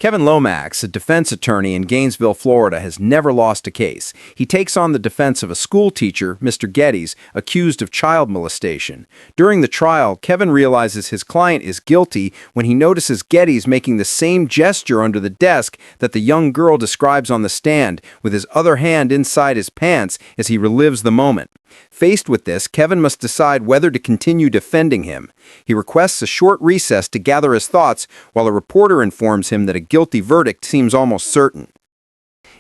Kevin Lomax, a defense attorney in Gainesville, Florida, has never lost a case. He takes on the defense of a school teacher, Mr. Geddes, accused of child molestation. During the trial, Kevin realizes his client is guilty when he notices Geddes making the same gesture under the desk that the young girl describes on the stand, with his other hand inside his pants as he relives the moment. Faced with this, Kevin must decide whether to continue defending him. He requests a short recess to gather his thoughts, while a reporter informs him that a guilty verdict seems almost certain.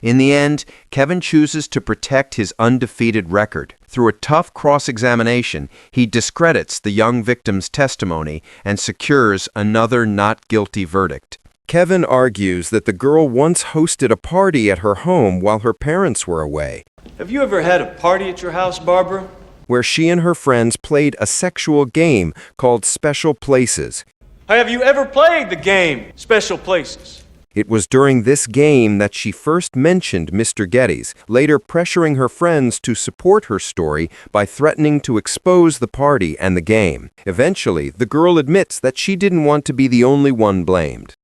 In the end, Kevin chooses to protect his undefeated record. Through a tough cross-examination, he discredits the young victim's testimony and secures another not guilty verdict. Kevin argues that the girl once hosted a party at her home while her parents were away, Have you ever had a party at your house, Barbara? where she and her friends played a sexual game called Special Places. Have you ever played the game, Special Places? It was during this game that she first mentioned Mr. Geddes, later pressuring her friends to support her story by threatening to expose the party and the game. Eventually, the girl admits that she didn't want to be the only one blamed.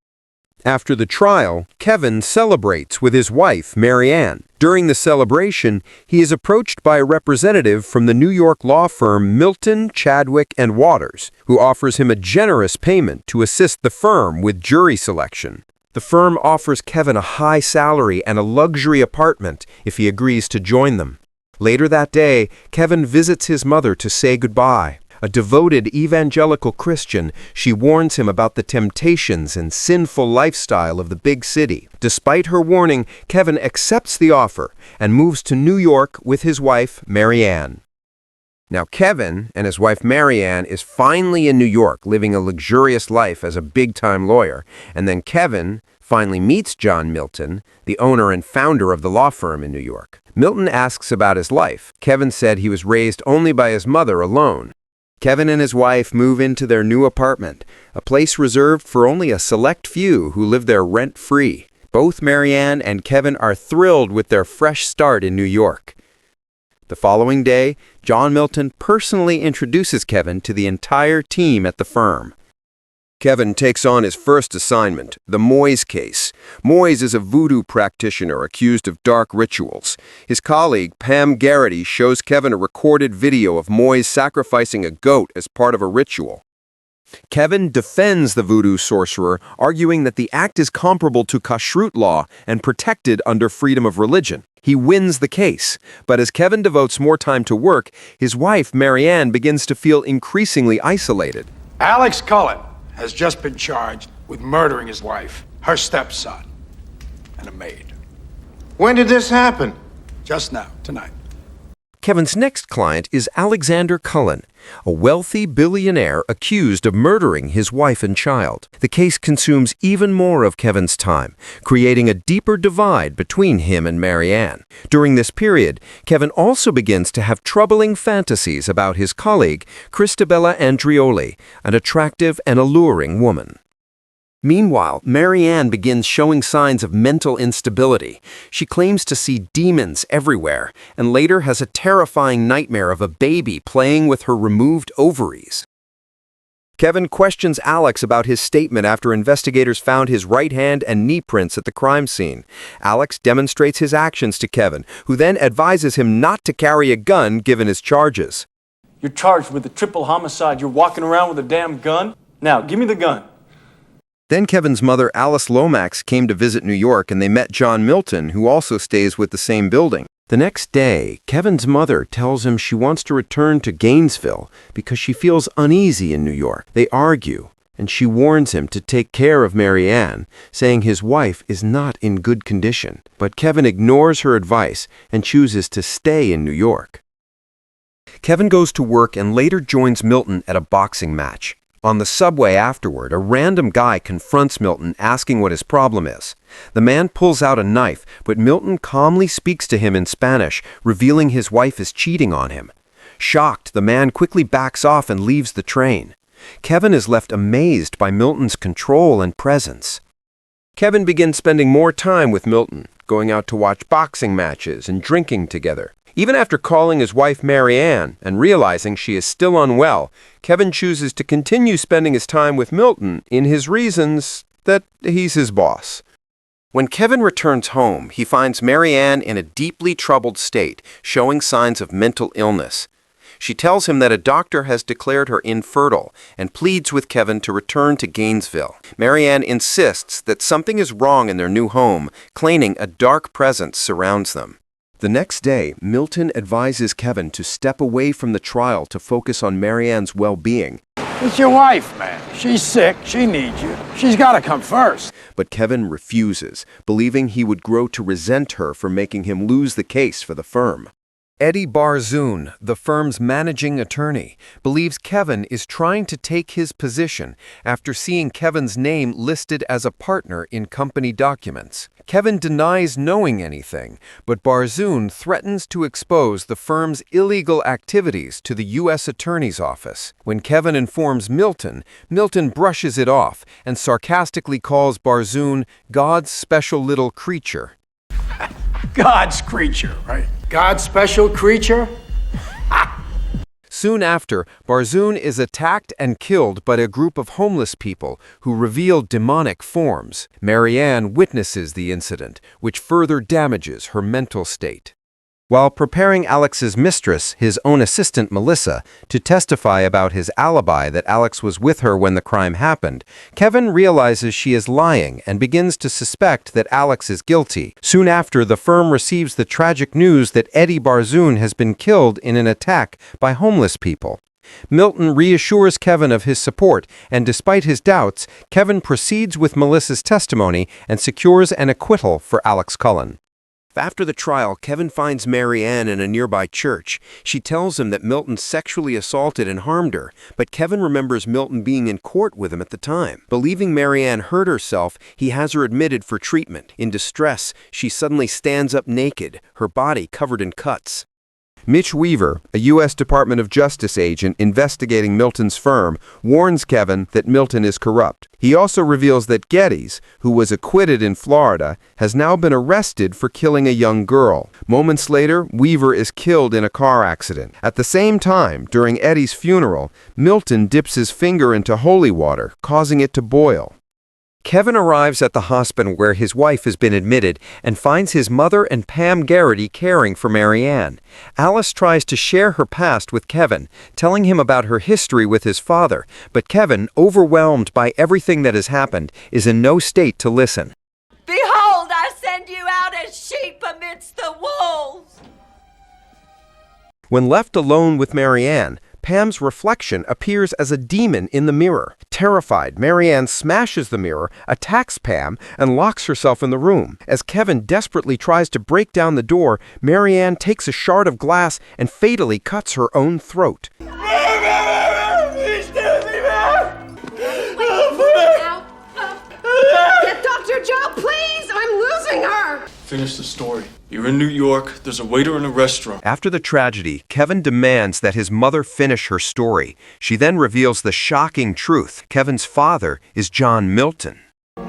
After the trial, Kevin celebrates with his wife, Maryanne. During the celebration, he is approached by a representative from the New York law firm Milton, Chadwick, and Waters, who offers him a generous payment to assist the firm with jury selection. The firm offers Kevin a high salary and a luxury apartment if he agrees to join them. Later that day, Kevin visits his mother to say goodbye. A devoted evangelical Christian, she warns him about the temptations and sinful lifestyle of the big city. Despite her warning, Kevin accepts the offer and moves to New York with his wife, Maryanne. Now, Kevin and his wife Maryanne is finally in New York, living a luxurious life as a big-time lawyer. And then Kevin finally meets John Milton, the owner and founder of the law firm in New York. Milton asks about his life. Kevin said he was raised only by his mother alone. Kevin and his wife move into their new apartment, a place reserved for only a select few who live there rent-free. Both Maryanne and Kevin are thrilled with their fresh start in New York. The following day, John Milton personally introduces Kevin to the entire team at the firm. Kevin takes on his first assignment, the Moyes case. Moyes is a voodoo practitioner accused of dark rituals. His colleague, Pam Garrity, shows Kevin a recorded video of Moyes sacrificing a goat as part of a ritual. Kevin defends the voodoo sorcerer, arguing that the act is comparable to kashrut law and protected under freedom of religion. He wins the case, but as Kevin devotes more time to work, his wife, Maryanne, begins to feel increasingly isolated. Alex Cullen has just been charged with murdering his wife, her stepson, and a maid. When did this happen? Just now, tonight. Kevin's next client is Alexander Cullen, a wealthy billionaire accused of murdering his wife and child. The case consumes even more of Kevin's time, creating a deeper divide between him and Maryanne. During this period, Kevin also begins to have troubling fantasies about his colleague, Christabella Andreoli, an attractive and alluring woman. Meanwhile, Maryanne begins showing signs of mental instability. She claims to see demons everywhere, and later has a terrifying nightmare of a baby playing with her removed ovaries. Kevin questions Alex about his statement after investigators found his right hand and knee prints at the crime scene. Alex demonstrates his actions to Kevin, who then advises him not to carry a gun given his charges. You're charged with a triple homicide. You're walking around with a damn gun? Now, give me the gun. Then Kevin's mother, Alice Lomax, came to visit New York, and they met John Milton, who also stays with the same building. The next day, Kevin's mother tells him she wants to return to Gainesville because she feels uneasy in New York. They argue, and she warns him to take care of Maryanne, saying his wife is not in good condition. But Kevin ignores her advice and chooses to stay in New York. Kevin goes to work and later joins Milton at a boxing match. On the subway afterward, a random guy confronts Milton, asking what his problem is. The man pulls out a knife, but Milton calmly speaks to him in Spanish, revealing his wife is cheating on him. Shocked, the man quickly backs off and leaves the train. Kevin is left amazed by Milton's control and presence. Kevin begins spending more time with Milton, going out to watch boxing matches and drinking together. Even after calling his wife Maryanne and realizing she is still unwell, Kevin chooses to continue spending his time with Milton in his reasons that he's his boss. When Kevin returns home, he finds Maryanne in a deeply troubled state, showing signs of mental illness. She tells him that a doctor has declared her infertile and pleads with Kevin to return to Gainesville. Maryanne insists that something is wrong in their new home, claiming a dark presence surrounds them. The next day, Milton advises Kevin to step away from the trial to focus on Maryanne's well-being. It's your wife, man. She's sick. She needs you. She's got to come first. But Kevin refuses, believing he would grow to resent her for making him lose the case for the firm. Eddie Barzoon, the firm's managing attorney, believes Kevin is trying to take his position after seeing Kevin's name listed as a partner in company documents. Kevin denies knowing anything, but Barzoon threatens to expose the firm's illegal activities to the U.S. Attorney's Office. When Kevin informs Milton, Milton brushes it off and sarcastically calls Barzoon God's special little creature. God's creature, right? God's special creature? Soon after, Barzoon is attacked and killed by a group of homeless people who reveal demonic forms. Maryanne witnesses the incident, which further damages her mental state. While preparing Alex's mistress, his own assistant Melissa, to testify about his alibi that Alex was with her when the crime happened, Kevin realizes she is lying and begins to suspect that Alex is guilty. Soon after, the firm receives the tragic news that Eddie Barzoon has been killed in an attack by homeless people. Milton reassures Kevin of his support, and despite his doubts, Kevin proceeds with Melissa's testimony and secures an acquittal for Alex Cullen. After the trial, Kevin finds Maryanne in a nearby church. She tells him that Milton sexually assaulted and harmed her, but Kevin remembers Milton being in court with him at the time. Believing Maryanne hurt herself, he has her admitted for treatment. In distress, she suddenly stands up naked, her body covered in cuts. Mitch Weaver, a U.S. Department of Justice agent investigating Milton's firm, warns Kevin that Milton is corrupt. He also reveals that Geddes, who was acquitted in Florida, has now been arrested for killing a young girl. Moments later, Weaver is killed in a car accident. At the same time, during Eddie's funeral, Milton dips his finger into holy water, causing it to boil. Kevin arrives at the hospital where his wife has been admitted and finds his mother and Pam Garrity caring for Maryanne. Alice tries to share her past with Kevin, telling him about her history with his father, but Kevin, overwhelmed by everything that has happened, is in no state to listen. Behold, I send you out as sheep amidst the wolves. When left alone with Maryanne, Pam's reflection appears as a demon in the mirror. Terrified, Maryanne smashes the mirror, attacks Pam, and locks herself in the room. As Kevin desperately tries to break down the door, Maryanne takes a shard of glass and fatally cuts her own throat. Get Dr. Joe, please! I'm losing her! Finish the story. You're in New York. There's a waiter in a restaurant. After the tragedy, Kevin demands that his mother finish her story. She then reveals the shocking truth. Kevin's father is John Milton.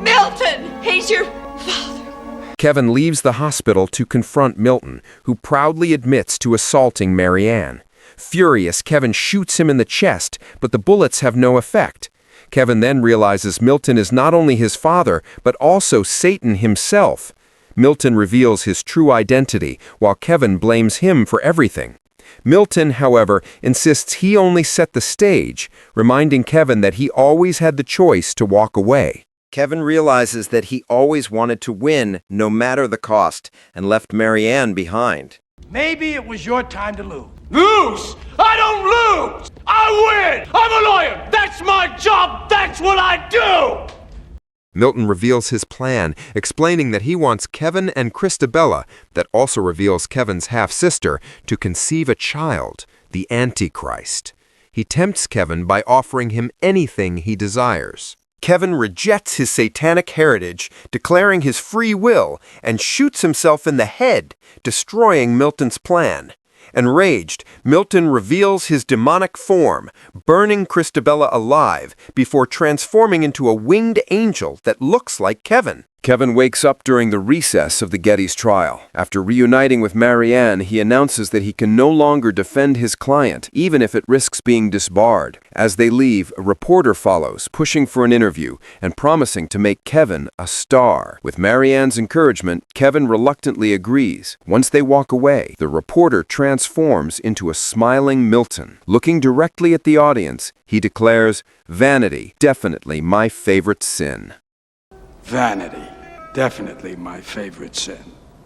Milton, he's your father. Kevin leaves the hospital to confront Milton, who proudly admits to assaulting Maryanne. Furious, Kevin shoots him in the chest, but the bullets have no effect. Kevin then realizes Milton is not only his father, but also Satan himself. Milton reveals his true identity, while Kevin blames him for everything. Milton, however, insists he only set the stage, reminding Kevin that he always had the choice to walk away. Kevin realizes that he always wanted to win, no matter the cost, and left Maryanne behind. Maybe it was your time to lose. Lose! I don't lose! I win! I'm a lawyer! That's my job! That's what I do! Milton reveals his plan, explaining that he wants Kevin and Christabella, that also reveals Kevin's half-sister, to conceive a child, the Antichrist. He tempts Kevin by offering him anything he desires. Kevin rejects his satanic heritage, declaring his free will, and shoots himself in the head, destroying Milton's plan. Enraged, Milton reveals his demonic form, burning Christabella alive before transforming into a winged angel that looks like Kevin. Kevin wakes up during the recess of the Gettys trial. After reuniting with Maryanne, he announces that he can no longer defend his client, even if it risks being disbarred. As they leave, a reporter follows, pushing for an interview and promising to make Kevin a star. With Maryanne's encouragement, Kevin reluctantly agrees. Once they walk away, the reporter transforms into a smiling Milton. Looking directly at the audience, he declares, "Vanity, definitely my favorite sin." Vanity, definitely my favorite sin.